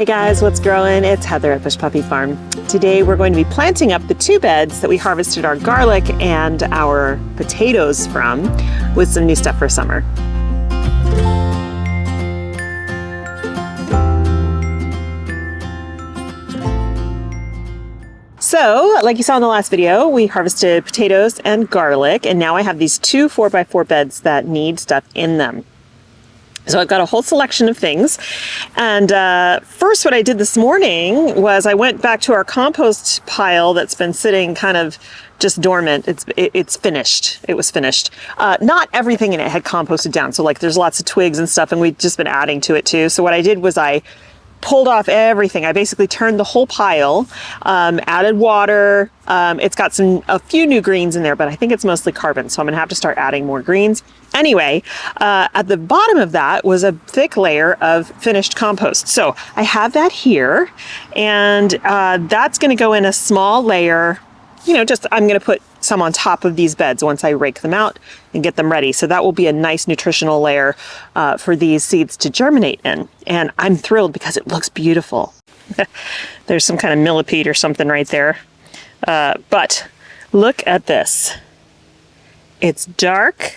Hey guys, what's growing? It's Heather at Bush Puppy Farm. Today we're going to be planting up the 2 beds that we harvested our garlic and our potatoes from with some new stuff for summer. So, like you saw in the last video, we harvested potatoes and garlic, and now I have these 2 4x4 beds that need stuff in them. So I've got a whole selection of things. And first, what I did this morning was I went back to our compost pile that's been sitting kind of just dormant. It's finished. It was finished. Not everything in it had composted down. So like there's lots of twigs and stuff, and we've just been adding to it too. So what I did was I pulled off everything. I basically turned the whole pile, added water. It's got a few new greens in there, but I think it's mostly carbon. So I'm gonna have to start adding more greens. Anyway, at the bottom of that was a thick layer of finished compost. So I have that here, and that's gonna go in a small layer. You know, I'm gonna put some on top of these beds once I rake them out and get them ready. So that will be a nice nutritional layer for these seeds to germinate in. And I'm thrilled because it looks beautiful. There's some kind of millipede or something right there. But look at this. It's dark.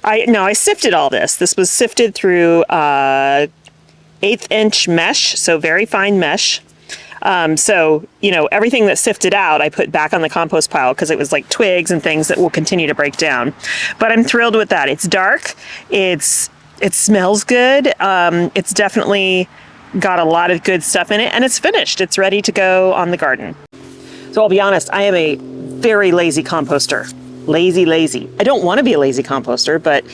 I sifted all this. This was sifted through 1/8" mesh, so very fine mesh. So, you know, everything that sifted out, I put back on the compost pile because it was like twigs and things that will continue to break down. But I'm thrilled with that. It's dark. It smells good. It's definitely got a lot of good stuff in it, and it's finished. It's ready to go on the garden. So I'll be honest, I am a very lazy composter. Lazy. I don't want to be a lazy composter, but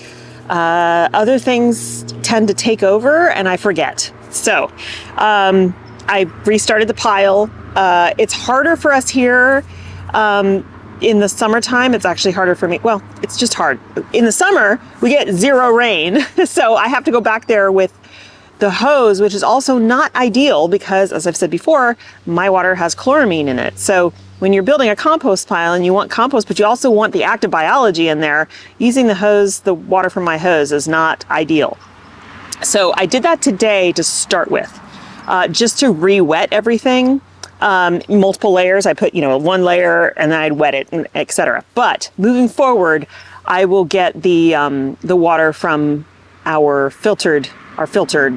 other things tend to take over and I forget. So, I restarted the pile. It's harder for us here in the summertime. It's actually harder for me. Well, it's just hard. In the summer, we get 0 rain. So I have to go back there with the hose, which is also not ideal because, as I've said before, my water has chloramine in it. So when you're building a compost pile and you want compost, but you also want the active biology in there, using the water from my hose is not ideal. So I did that today to start with. Just to re-wet everything, multiple layers. I put, 1 layer and then I'd wet it, and etc. But moving forward, I will get the water from our filtered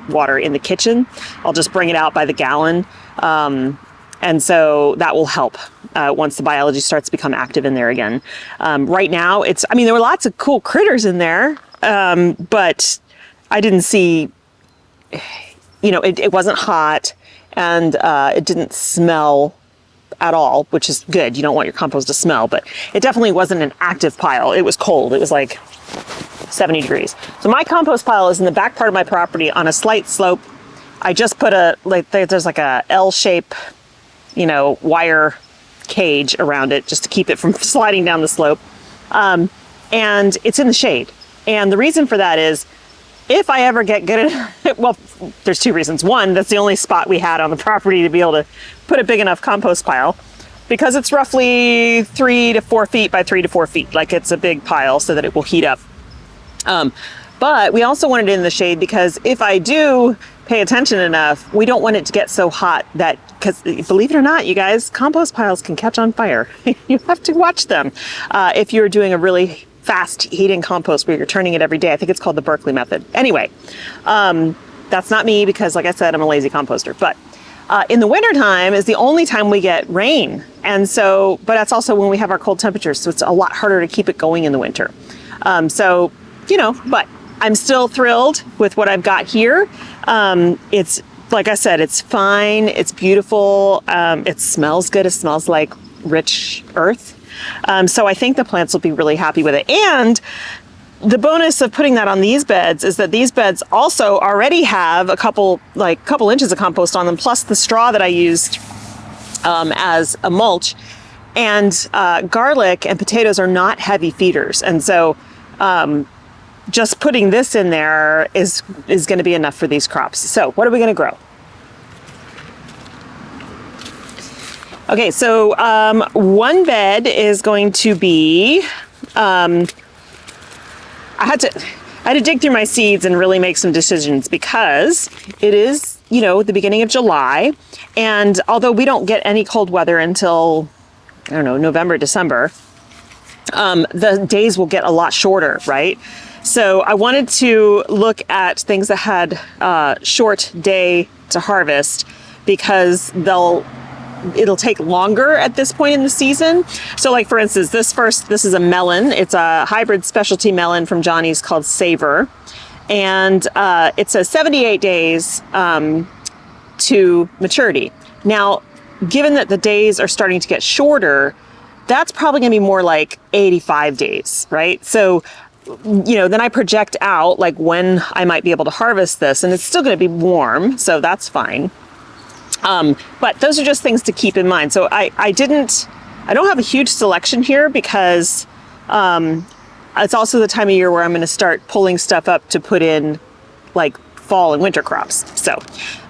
water in the kitchen. I'll just bring it out by the gallon, and so that will help once the biology starts to become active in there again. Right now, there were lots of cool critters in there, but I didn't see. It wasn't hot, and it didn't smell at all, which is good. You don't want your compost to smell, but it definitely wasn't an active pile. It was cold. It was like 70 degrees. So my compost pile is in the back part of my property on a slight slope. I just put there's like a L shape, wire cage around it just to keep it from sliding down the slope. And it's in the shade. And the reason for that is, if I ever get good at it, well, there's 2 reasons. One, that's the only spot we had on the property to be able to put a big enough compost pile, because it's roughly 3 to 4 feet by 3 to 4 feet. Like, it's a big pile so that it will heat up. But we also want it in the shade because if I do pay attention enough, we don't want it to get so hot because believe it or not, you guys, compost piles can catch on fire. You have to watch them. If you're doing a really fast heating compost where you're turning it every day. I think it's called the Berkeley method. Anyway, that's not me because, like I said, I'm a lazy composter. But in the wintertime is the only time we get rain. And so, but that's also when we have our cold temperatures. So it's a lot harder to keep it going in the winter. But I'm still thrilled with what I've got here. It's, like I said, it's fine. It's beautiful. It smells good. It smells like rich earth. So I think the plants will be really happy with it. And the bonus of putting that on these beds is that these beds also already have a couple inches of compost on them, plus the straw that I used as a mulch. And garlic and potatoes are not heavy feeders. And so just putting this in there is going to be enough for these crops. So what are we going to grow? Okay, so 1 bed is going to be, I had to dig through my seeds and really make some decisions because it is the beginning of July. And although we don't get any cold weather until, I don't know, November, December, the days will get a lot shorter, right? So I wanted to look at things that had short day to harvest because it'll take longer at this point in the season. So like for instance, this is a melon. It's a hybrid specialty melon from Johnny's called Savor. And it says 78 days to maturity. Now, given that the days are starting to get shorter, that's probably going to be more like 85 days, right? So, then I project out like when I might be able to harvest this, and it's still going to be warm, so that's fine. But those are just things to keep in mind. So I don't have a huge selection here because it's also the time of year where I'm going to start pulling stuff up to put in like fall and winter crops. So,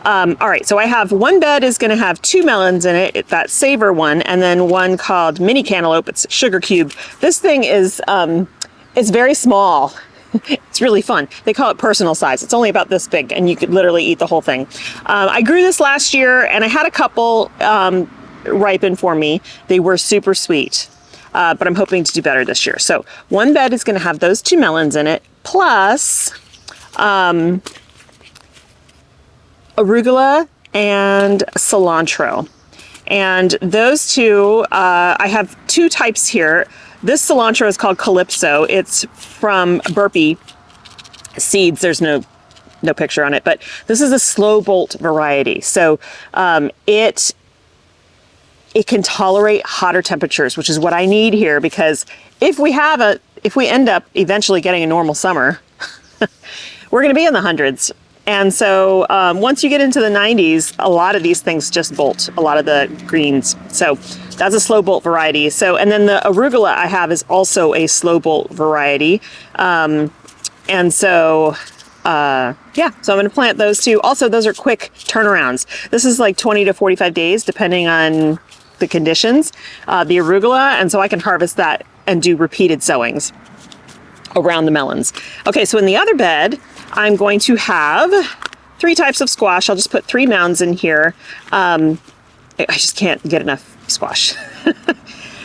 all right. So I have one bed is going to have 2 melons in it. That Savor one, and then one called Mini Cantaloupe. It's Sugar Cube. This thing is, it's very small. It's really fun. They call it personal size. It's only about this big and you could literally eat the whole thing. I grew this last year and I had a couple, ripen for me. They were super sweet. But I'm hoping to do better this year. So one bed is going to have those 2 melons in it, plus arugula and cilantro. And those two, I have 2 types here. This cilantro is called Calypso. It's from Burpee Seeds. There's no picture on it, but this is a slow bolt variety. So it can tolerate hotter temperatures, which is what I need here, because if we end up eventually getting a normal summer, we're going to be in the hundreds. And so once you get into the 90s, a lot of these things just bolt, a lot of the greens. So that's a slow bolt variety. So, and then the arugula I have is also a slow bolt variety. And so, yeah, so I'm going to plant those 2. Also, those are quick turnarounds. This is like 20 to 45 days, depending on the conditions, the arugula. And so I can harvest that and do repeated sowings around the melons. Okay, so in the other bed, I'm going to have 3 types of squash. I'll just put 3 mounds in here. I just can't get enough squash.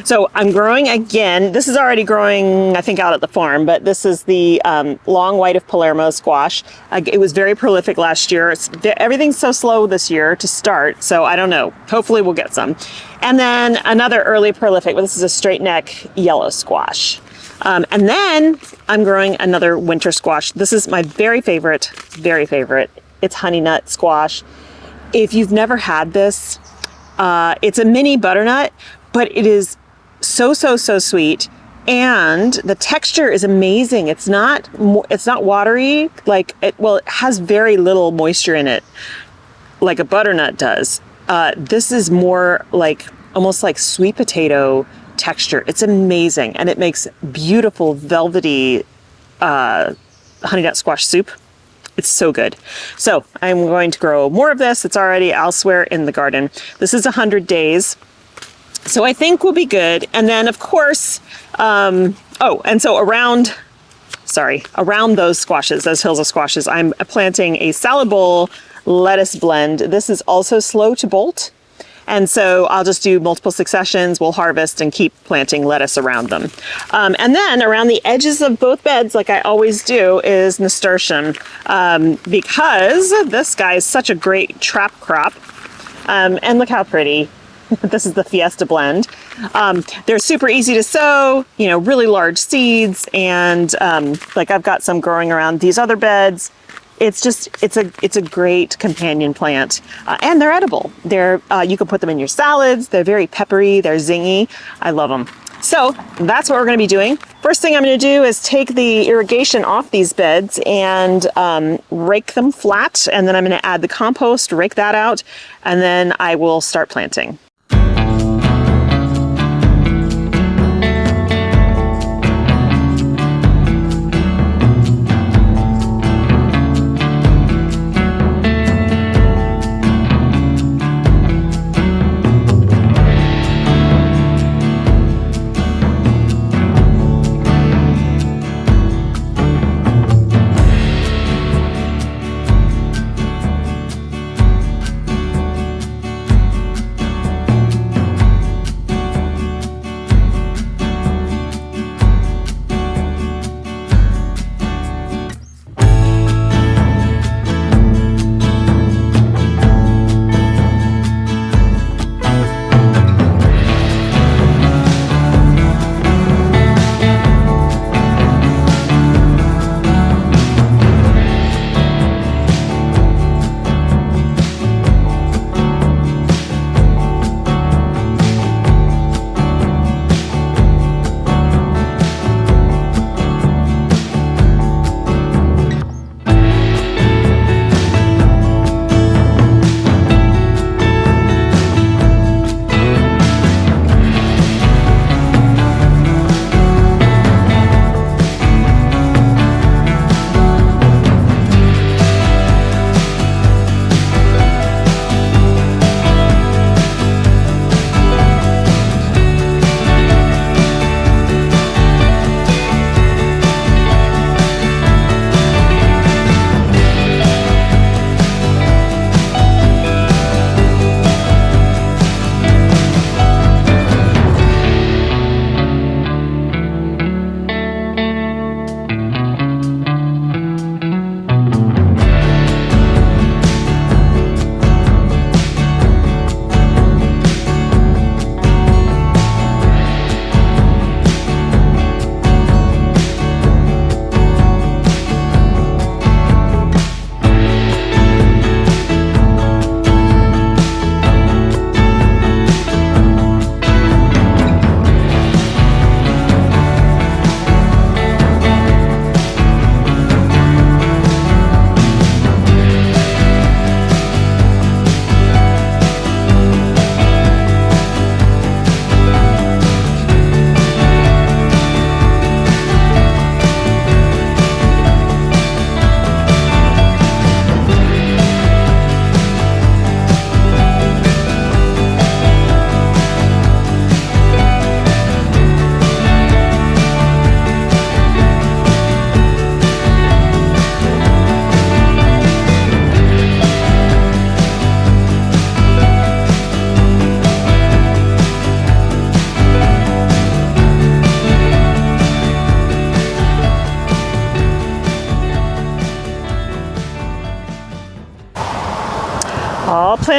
So I'm growing again. This is already growing, I think, out at the farm, but this is the long white of Palermo squash. It was very prolific last year. Everything's so slow this year to start, so I don't know. Hopefully we'll get some. And then another early prolific, this is a straight neck yellow squash. And then I'm growing another winter squash. This is my very favorite. It's honey nut squash. If you've never had this, it's a mini butternut, but it is so sweet, and the texture is amazing. It's not watery, it has very little moisture in it like a butternut does. This is more like almost like sweet potato texture. It's amazing, and it makes beautiful velvety honey nut squash soup. It's so good. So I'm going to grow more of this. It's already elsewhere in the garden. This is 100 days. So I think we'll be good. And then of course, and so around those squashes, those hills of squashes, I'm planting a salad bowl lettuce blend. This is also slow to bolt. And so I'll just do multiple successions. We'll harvest and keep planting lettuce around them. And then around the edges of both beds, like I always do, is nasturtium, because this guy is such a great trap crop. And look how pretty. This is the Fiesta blend. They're super easy to sow, really large seeds. And I've got some growing around these other beds. It's a great companion plant, and they're edible. You can put them in your salads. They're very peppery. They're zingy. I love them. So that's what we're going to be doing. First thing I'm going to do is take the irrigation off these beds and rake them flat, and then I'm going to add the compost, rake that out, and then I will start planting.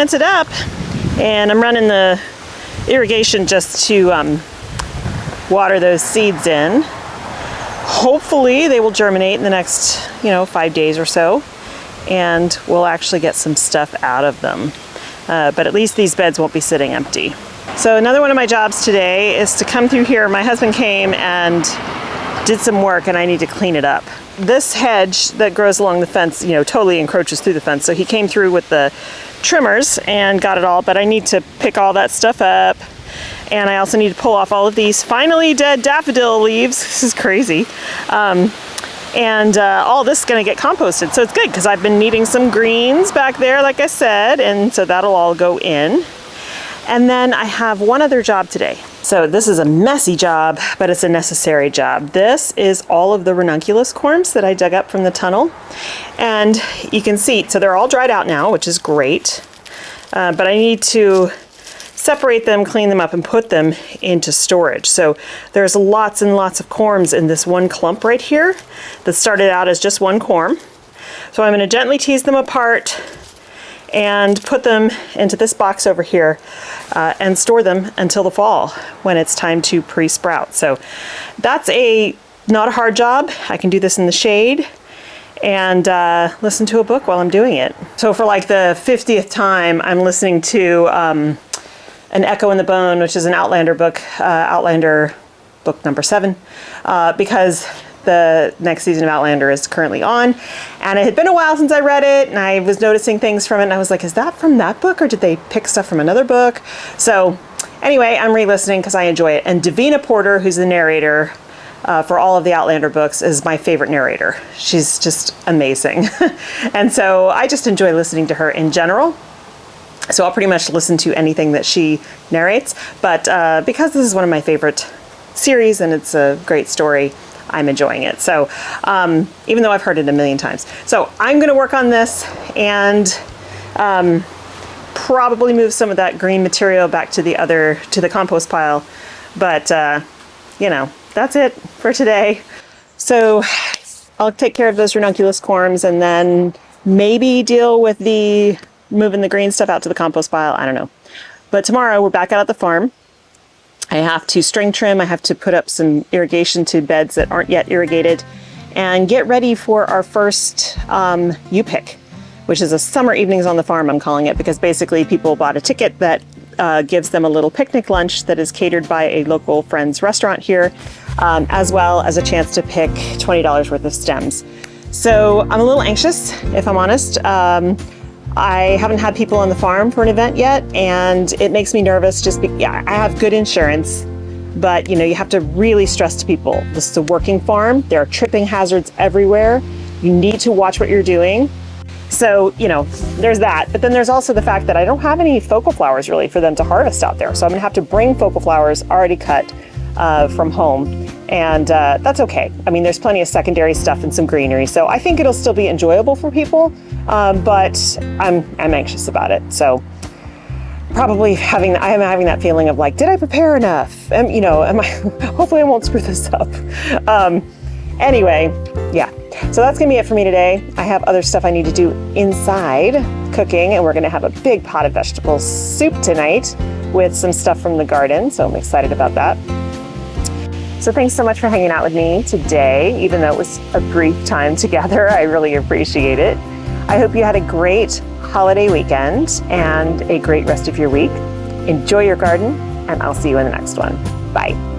planted up, and I'm running the irrigation just to water those seeds in. Hopefully they will germinate in the next 5 days or so, and we'll actually get some stuff out of them. But at least these beds won't be sitting empty. So another one of my jobs today is to come through here. My husband came and did some work, and I need to clean it up. This hedge that grows along the fence, totally encroaches through the fence. So he came through with the trimmers and got it all, but I need to pick all that stuff up. And I also need to pull off all of these finally dead daffodil leaves. This is crazy. And all this is going to get composted. So it's good because I've been needing some greens back there, like I said, and so that'll all go in. And then I have one other job today. So this is a messy job, but it's a necessary job. This is all of the ranunculus corms that I dug up from the tunnel. And you can see, so they're all dried out now, which is great. But I need to separate them, clean them up, and put them into storage. So there's lots and lots of corms in this one clump right here that started out as just one corm. So I'm going to gently tease them apart and put them into this box over here and store them until the fall when it's time to pre-sprout. So that's not a hard job. I can do this in the shade and listen to a book while I'm doing it. So for like the 50th time, I'm listening to An Echo in the Bone, which is an Outlander book, Outlander book number 7, because the next season of Outlander is currently on, and it had been a while since I read it, and I was noticing things from it, and I was like, is that from that book, or did they pick stuff from another book? So anyway, I'm re-listening because I enjoy it. And Davina Porter, who's the narrator for all of the Outlander books, is my favorite narrator. She's just amazing. And so I just enjoy listening to her in general. So I'll pretty much listen to anything that she narrates, but because this is one of my favorite series and it's a great story, I'm enjoying it. So even though I've heard it a million times. So I'm going to work on this and probably move some of that green material back to the compost pile. But that's it for today. So I'll take care of those ranunculus corms and then maybe deal with moving the green stuff out to the compost pile. I don't know. But tomorrow we're back out at the farm. I have to string trim. I have to put up some irrigation to beds that aren't yet irrigated and get ready for our first U-Pick, which is a summer evenings on the farm, I'm calling it, because basically people bought a ticket that gives them a little picnic lunch that is catered by a local friend's restaurant here, as well as a chance to pick $20 worth of stems. So I'm a little anxious, if I'm honest. I haven't had people on the farm for an event yet, and it makes me nervous. I have good insurance, but you have to really stress to people, this is a working farm. There are tripping hazards everywhere. You need to watch what you're doing. So, there's that. But then there's also the fact that I don't have any focal flowers really for them to harvest out there. So I'm gonna have to bring focal flowers already cut from home. And that's okay. I mean, there's plenty of secondary stuff and some greenery. So I think it'll still be enjoyable for people, but I'm anxious about it. So probably I am having that feeling of like, did I prepare enough? Hopefully I won't screw this up. Anyway, yeah. So that's gonna be it for me today. I have other stuff I need to do inside cooking, and we're gonna have a big pot of vegetable soup tonight with some stuff from the garden. So I'm excited about that. So thanks so much for hanging out with me today, even though it was a brief time together. I really appreciate it. I hope you had a great holiday weekend and a great rest of your week. Enjoy your garden, and I'll see you in the next one. Bye.